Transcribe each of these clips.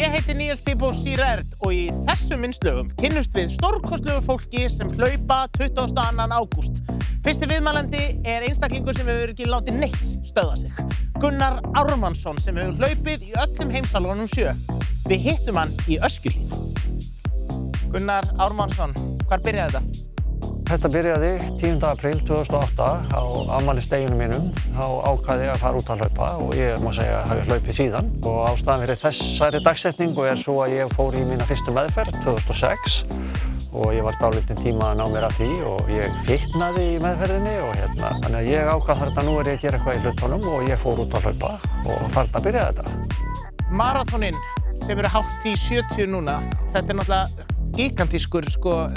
Ég heiti Níels Tíbo Sírert og í þessum innslögum kynnumst við stórkostlegu fólki sem hlaupa 22. ágúst. Fyrsti viðmælandi er einstaklingur sem hefur ekki látið neitt stöðva sig. Gunnar Ármannsson sem hefur hlaupið í öllum heimsálfunum 7. Við hittum hann í Öskjuhlíð. Gunnar Ármannsson, hvar byrjaði þetta? Þetta byrjaði 10. apríl 2008 á afmælisdeginum mínum. Þá ákvað ég að fara út að hlaupa og ég má segja að hafi hlaupið síðan. Og ástæðan fyrir þessari dagsetningu er svo að ég fór í mína fyrstu meðferð 2006 og ég var dálítinn tíma að ná mér að því og ég fitnaði í meðferðinni og þannig að ég ákvað þarna nú er ég að gera eitthvað í hlutunum og ég fór út að hlaupa og þarna byrjaði þetta. Maraþoninn sem eru hátt í 70 núna, þetta er náttúrulega gigantískur,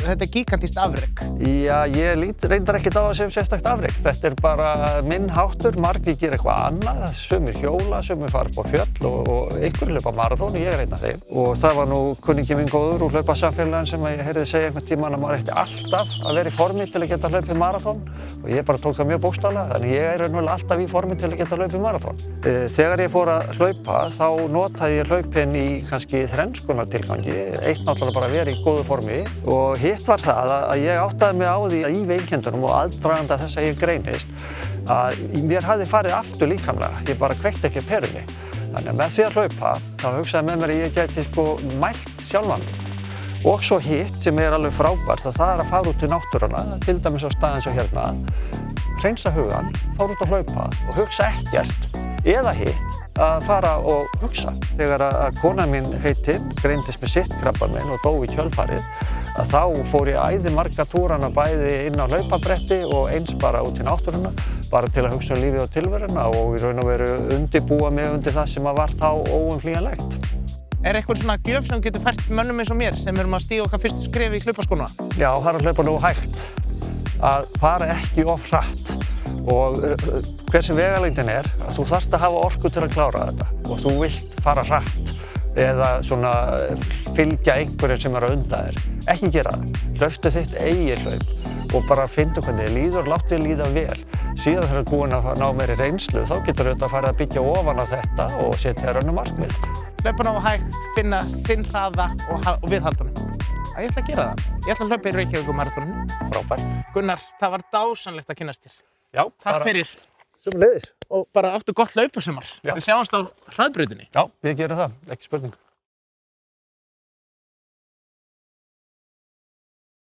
þetta er gigantískt afrek. Já, ég lít reyndar ekkert á það sem sérstakt afrek. Þetta er bara minn háttur, margir gera eitthvað annað, sumir hjóla, sumir fara upp á fjöll og einhverjir hlaupa maraþon og ég er einn af þeim. Og það var nú kunningi minn góður úr hlaupasamfélaginu sem ég heyrði segja einhvern tímann að maður ætti alltaf að vera í formi til að geta hlaupið maraþon og ég bara tók það mjög bókstaflega, þannig ég er raunverulega alltaf í formi til að geta hlaupið maraþon. Þegar ég fór að hlaupa þá notaði ég hlaupin í kannski þrenns konar tilgangi. Eitt náttúrulega bara að vera í góðu formi og hitt var það að ég áttaði mig á því að í veikindunum og aðdraganda þess að ég greinist að mér hafði farið aftur líkamlega, ég bara kveikti ekki perunni. Þannig að með því að hlaupa þá hugsaði með mér að ég gæti mælt sjálfan mig. Og svo hitt sem er alveg frábært að það er að fara út í náttúruna, til dæmis á stað eins og hérna, hreinsa hugann, fara út að hlaupa og hugsa ekkert eða hitt að fara og hugsa. Þegar að kona mín heitinn greindist með sitt krabbaminn og dó í kjölfarið, að þá fór ég æði marga túrana bæði inn á hlaupabretti og eins bara út í náttúruna, bara til að hugsa lífið og tilveruna og í raun og veru undirbúa mig undir það sem var þá óumflýjanlegt. Er eitthvað svona gjöf sem getur fært mönnum eins og mér sem erum að stíga okkar fyrstu skref í hlaupaskóna? Já, það er að hlaupa nú hægt, að fara ekki of hratt. Og hver sem vegalengdin er, að þú þarft að hafa orku til að klára þetta og þú vilt fara hratt eða svona fylgja einhverjum sem er að unda þér. Ekki gera það. Hlauptu þitt eigið hlaup og bara fyndu hvernig þið líður og láttu þið líða vel. Síðan þegar þú ert búinn að ná meiri reynslu þá getur þú farið að byggja ofan á þetta og setja þér önnur markmið. Hlaupa nógu hægt, finna sinn hraða og viðhalda honum. Ég ætla að gera það. Ég ætla að hlaupa í Reykjavíkurmaraþoninu. Frábært. Gunnar, það var dásamlegt að kynnast þér. Já, Takk fyrir. Sömuleiðis. Og bara áttu gott hlaupasumar. Við sjáumst á hraðbrautinni. Já, við gerum það, ekki spurning.